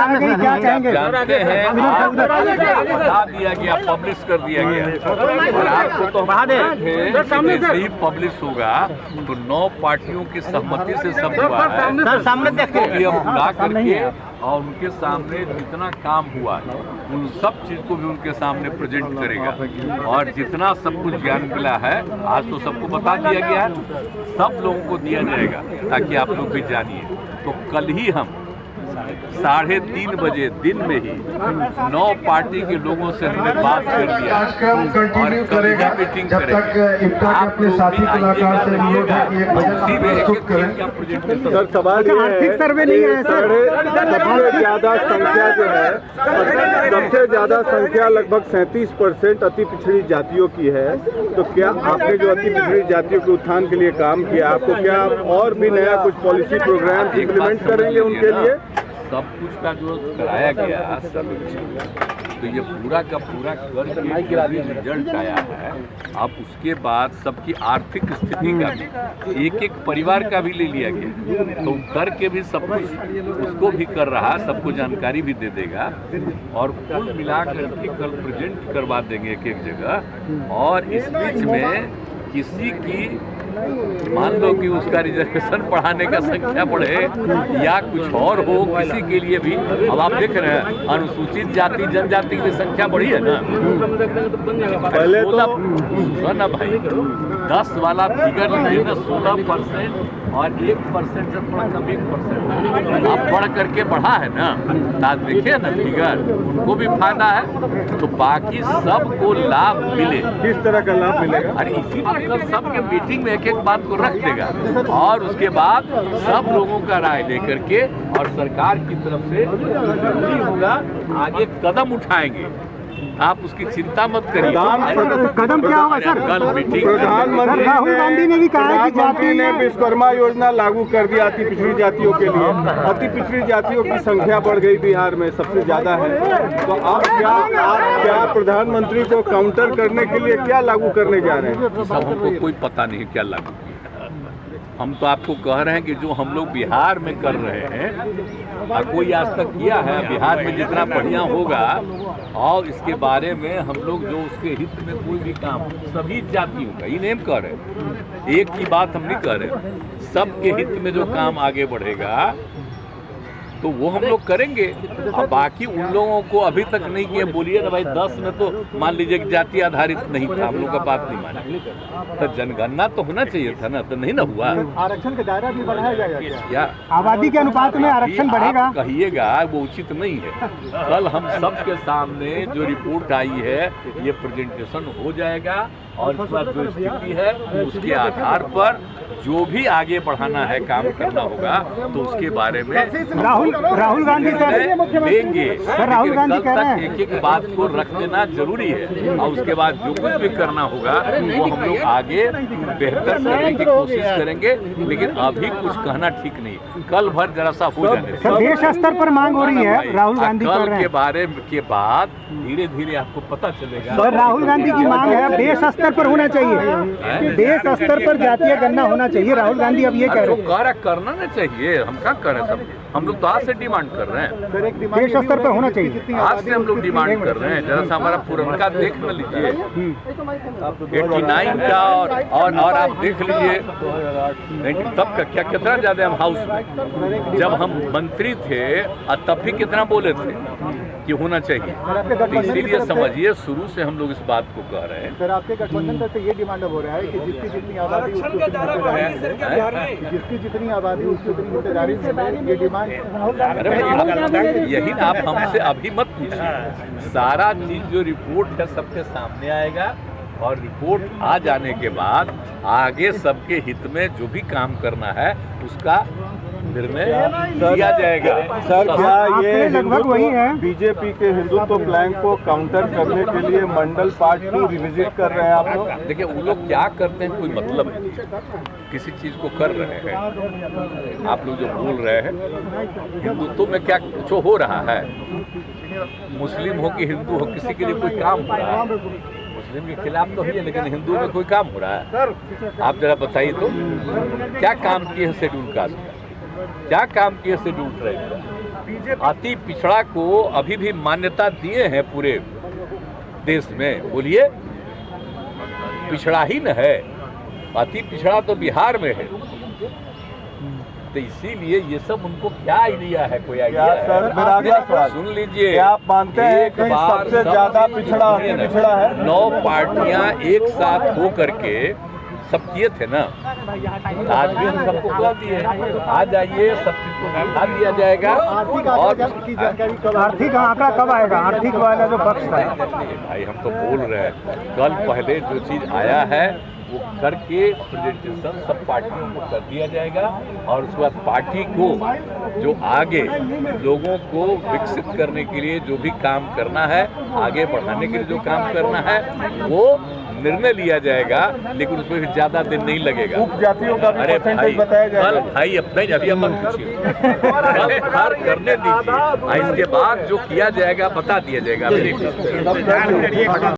क्या कहेंगे? जानते हैं बता दिया गया, पब्लिश कर दिया गया और आपको तो जैसे ही पब्लिश होगा तो 9 पार्टियों की सहमति से सब हुआ है। सामने देखिए ये बुला करके और उनके सामने जितना काम हुआ है उन सब चीज को भी उनके सामने प्रेजेंट करेगा और जितना सब कुछ ज्ञान मिला है आज तो सबको बता दिया गया है, सब लोगों को दिया जाएगा ताकि आप लोग भी जानिए। तो कल ही हम 3:30 बजे दिन में ही 9 पार्टी के लोगों से हमने बात कर लिया और कभी मीटिंग करेंगे। आप लोग भी सर सवाल ये है सर्वे नहीं है सर, सबसे ज्यादा संख्या जो है सबसे ज्यादा संख्या लगभग 37% अति पिछड़ी जातियों की है। तो क्या आपने जो अति पिछड़ी जातियों के उत्थान के लिए काम किया, आपको क्या और भी नया कुछ पॉलिसी प्रोग्राम इम्प्लीमेंट करेंगे उनके लिए? सब कुछ का जो कराया गया सब तो ये पूरा का पूरा कर रिजल्ट आया है। अब उसके बाद सबकी आर्थिक स्थिति का भी एक परिवार का भी ले लिया गया तो करके भी सब कुछ उसको भी कर रहा, सबको जानकारी भी दे देगा और कुल मिलाकर के कल प्रेजेंट करवा देंगे एक जगह। और इस बीच में किसी की मान लो कि उसका रिजर्वेशन बढ़ाने का संख्या बढ़े या कुछ और हो, किसी के लिए भी अब आप देख रहे हैं अनुसूचित जाति जनजाति की संख्या बढ़ी है ना। पहले तो ना भाई 10 वाला फिगर लीजिए ना 16% और 1% से थोड़ा कम 1% अब बढ़ करके बढ़ा है ना। देखिए ना फिगर, उनको भी फायदा है तो बाकी सबको लाभ मिले। किस तरह का लाभ मिलेगा? अरे इसी कल सबके मीटिंग में एक बात को रख देगा और उसके बाद सब लोगों का राय लेकर के और सरकार की तरफ से जरूरी होगा आगे कदम उठाएंगे। आप उसकी चिंता मत करिए। कदम क्या होगा सर? कल मीटिंग प्रधानमंत्री राहुल गांधी ने भी कहा कि जाति ने विश्वकर्मा योजना लागू कर दिया अति पिछड़ी जातियों के लिए। अति पिछड़ी जातियों की संख्या बढ़ गई, बिहार में सबसे ज्यादा है। तो आप क्या प्रधानमंत्री को काउंटर करने के लिए क्या लागू करने जा रहे हैं? सब हमको कोई पता नहीं क्या लागू किया। हम तो आपको कह रहे हैं कि जो हम लोग बिहार में कर रहे हैं और कोई आज तक किया है बिहार में जितना बढ़िया होगा और इसके बारे में हम लोग जो उसके हित में कोई भी काम सभी जातियों का ही नेम कर रहे हैं, एक की बात हम नहीं कर रहे, सबके हित में जो काम आगे बढ़ेगा तो वो हम लोग करेंगे। और बाकी उन लोगों को अभी तक नहीं किया, बोलिए ना भाई 10 में तो मान लीजिए कि जाति आधारित नहीं था, हम लोग का बात नहीं माना तो जनगणना तो होना चाहिए था ना, तो नहीं ना हुआ। आरक्षण का दायरा भी बढ़ाया जाएगा क्या? आबादी के अनुपात में आरक्षण बढ़ेगा? कहिएगा वो उचित नहीं है। कल हम सबके सामने जो रिपोर्ट आई है ये प्रेजेंटेशन हो जाएगा और इस बार जो स्थिति है उसके आधार पर जो भी आगे बढ़ाना है काम करना होगा तो उसके बारे में राहुल गांधी देंगे। राहुल गांधी कह रहे हैं एक बात को रख देना जरूरी है और उसके बाद जो कुछ भी करना होगा वो हम लोग आगे बेहतर करने की कोशिश करेंगे। लेकिन अभी कुछ कहना ठीक नहीं, कल भर जरा सा हो जाने देश स्तर पर मांग हो रही है। राहुल गांधी कल के बारे के बाद धीरे धीरे आपको पता चलेगा। सर राहुल गांधी की मांग है देश स्तर पर होना चाहिए, देश स्तर पर जातीय गणना होना चाहिए। राहुल गांधी अब ये कह रहे हैं करना ना चाहिए, हम क्या कर रहे हैं सब, हम लोग तो आज से डिमांड कर रहे हैं देश स्तर पर होना चाहिए। आज से हम लोग डिमांड कर रहे हैं। जरा सा हमारा पुरनका देख न लीजिए 89 का और आप देख लीजिए तब का क्या कितना ज्यादा हम हाउस में जब हम मंत्री थे और तब भी कितना बोले थे कि होना चाहिए। तो इसीलिए समझिए शुरू से हम लोग इस बात को कह रहे हैं। सर आपके गठबंधन से ये डिमांड हो रहा है कि जिसकी जितनी आबादी उसकी उतनी हिस्सेदारी ये डिमांड। यही आप हमसे अभी मत पूछिए, सारा चीज जो रिपोर्ट है सबके सामने आएगा और रिपोर्ट आ जाने के बाद आगे सबके हित में जो भी काम करना है उसका निर्णय दिया जाएगा। सर क्या ये लगभग वही है बीजेपी के हिंदुत्व प्लान को काउंटर करने के लिए मंडल पार्ट 2 रिविजिट कर रहे हैं आप लोग? देखिए वो लोग क्या करते हैं कोई मतलब है, किसी चीज को कर रहे हैं। आप लोग जो बोल रहे हैं हिंदुत्व में क्या कुछ हो रहा है, मुस्लिम हो कि हिंदू हो किसी के लिए कोई काम हो रहा है? मुस्लिम के खिलाफ तो है लेकिन हिंदू में कोई काम हो रहा है? आप जरा बताइए तो क्या काम किए हैं शेड्यूल कास्ट का, क्या काम किए शेड्यूल ट्राइब का? अति पिछड़ा को अभी भी मान्यता दिए हैं पूरे देश में? बोलिए, पिछड़ा ही न है, अति पिछड़ा तो बिहार में है। तो इसीलिए ये सब उनको क्या आइडिया है, कोई आइडिया है? सर, मेरा अगला सवाल सुन लीजिए, क्या आप मानते हैं कि सबसे ज्यादा पिछड़ा है? 9 पार्टियां एक साथ हो करके सब किए थे ना, आज भी हम सबको कह दिए, आ जाइए, सब चीज को दिखा दिया जाएगा। और आर्थिक आंकड़ा कब आएगा? आर्थिक वाला जो पक्ष है भाई, हम तो बोल रहे हैं, कल पहले जो चीज आया है वो करके प्रेजेंटेशन सब पार्टियों को कर दिया जाएगा, और उसके बाद पार्टी को जो आगे लोगों को विकसित करने के लिए जो भी काम करना है, आगे बढ़ाने के लिए जो काम करना है, वो निर्णय लिया जाएगा। लेकिन उसमें भी ज्यादा दिन नहीं लगेगा। उपजातियों का अरे भाई, बताया जाएगा। कल भाई अपना ही अभी मत पूछिए, कल हार करने दीजिए, इसके बाद जो किया जाएगा बता दिया जाएगा।